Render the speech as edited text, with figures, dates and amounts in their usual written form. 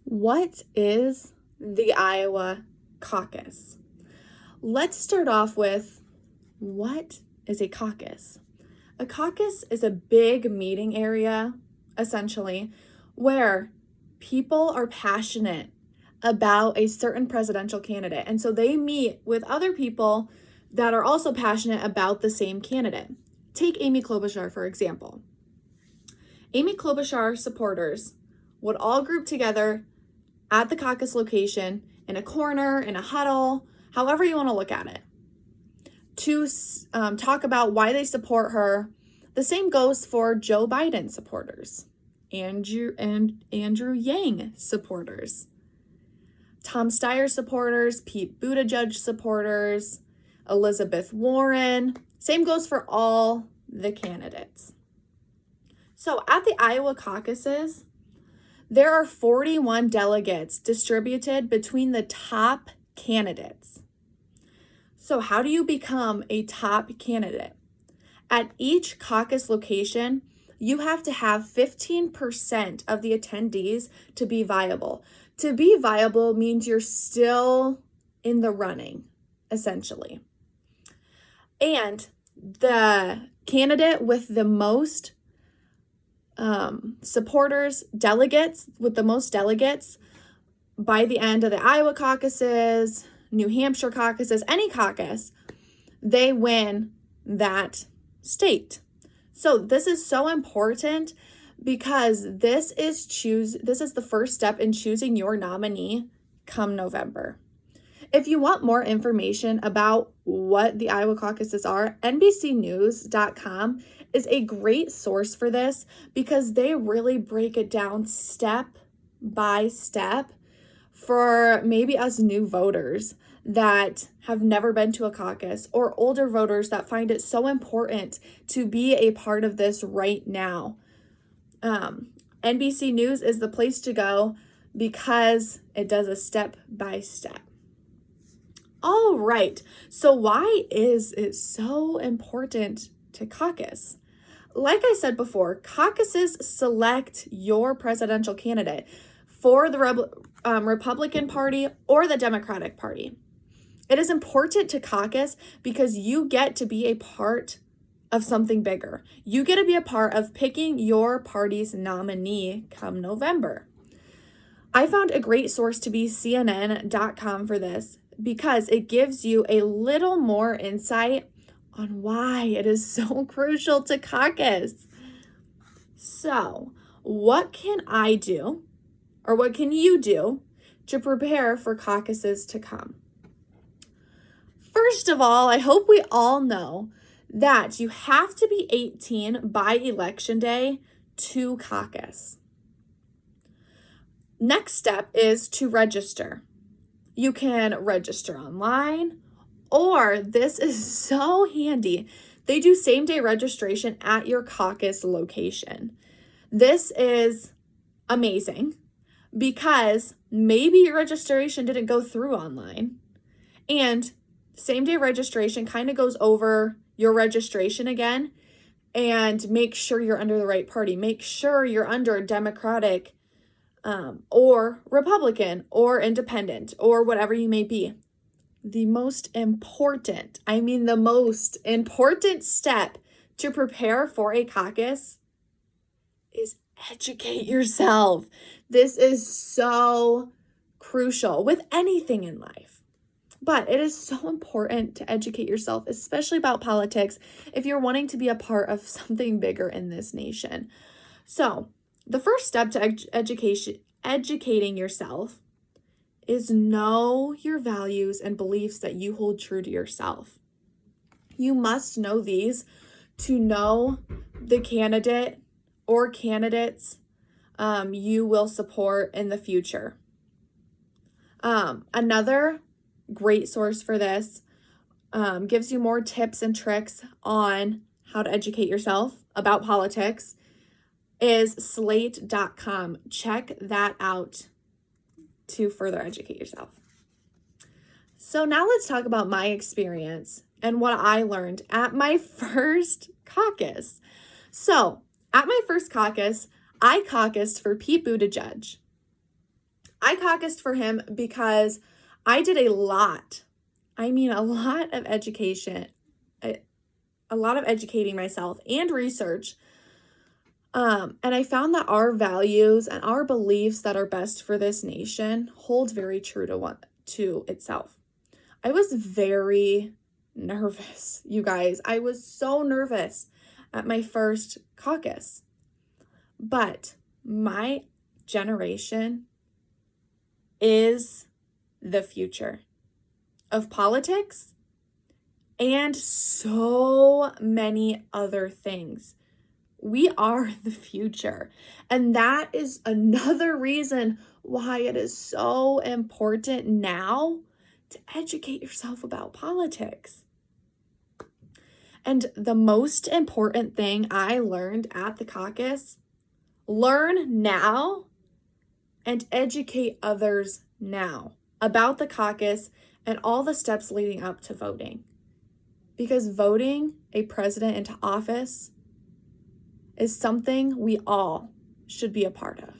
What is the Iowa caucus? Let's start off with what is a caucus? A caucus is a big meeting area, essentially, where people are passionate about a certain presidential candidate. And so they meet with other people that are also passionate about the same candidate. Take Amy Klobuchar, for example. Amy Klobuchar supporters would all group together at the caucus location in a corner, in a huddle, however you want to look at it, to talk about why they support her. The same goes for Joe Biden supporters, Andrew Yang supporters, Tom Steyer supporters, Pete Buttigieg supporters, Elizabeth Warren. Same goes for all the candidates. So at the Iowa caucuses, there are 41 delegates distributed between the top candidates. So how do you become a top candidate? At each caucus location, you have to have 15% of the attendees to be viable. To be viable means you're still in the running, essentially. And the candidate with the most supporters, delegates, with the most delegates by the end of the Iowa caucuses, New Hampshire caucuses, any caucus, they win that state. So this is so important because this is the first step in choosing your nominee come November. If you want more information about what the Iowa caucuses are, NBCnews.com is a great source for this because they really break it down step by step for maybe us new voters that have never been to a caucus or older voters that find it so important to be a part of this right now. NBC News is the place to go because it does a step by step. All right, so why is it so important to caucus? Like I said before, caucuses select your presidential candidate for the Republican Party or the Democratic Party. It is important to caucus because you get to be a part of something bigger. You get to be a part of picking your party's nominee come November. I found a great source to be CNN.com for this because it gives you a little more insight on why it is so crucial to caucus. So, what can I do, or what can you do to prepare for caucuses to come? First of all, I hope we all know that you have to be 18 by election day to caucus. Next step is to register. You can register online, or this is so handy. They do same-day registration at your caucus location. This is amazing because maybe your registration didn't go through online, and same-day registration kind of goes over your registration again and make sure you're under the right party. Make sure you're under Democratic or Republican or Independent or whatever you may be. The most important step to prepare for a caucus is educate yourself. This is so crucial with anything in life. But it is so important to educate yourself, especially about politics, if you're wanting to be a part of something bigger in this nation. So, the first step to educating yourself is know your values and beliefs that you hold true to yourself. You must know these to know the candidate or candidates you will support in the future. Another great source for this gives you more tips and tricks on how to educate yourself about politics is slate.com. Check that out to further educate yourself. So now let's talk about my experience and what I learned at my first caucus. So at my first caucus, I caucused for Pete Buttigieg. I caucused for him because I did a lot. I mean, a lot of education, a lot of educating myself and research. And I found that our values and our beliefs that are best for this nation hold very true to itself. I was very nervous, you guys. I was so nervous at my first caucus. But my generation is the future of politics and so many other things. We are the future. And that is another reason why it is so important now to educate yourself about politics. And the most important thing I learned at the caucus, learn now and educate others now about the caucus and all the steps leading up to voting. Because voting a president into office is something we all should be a part of.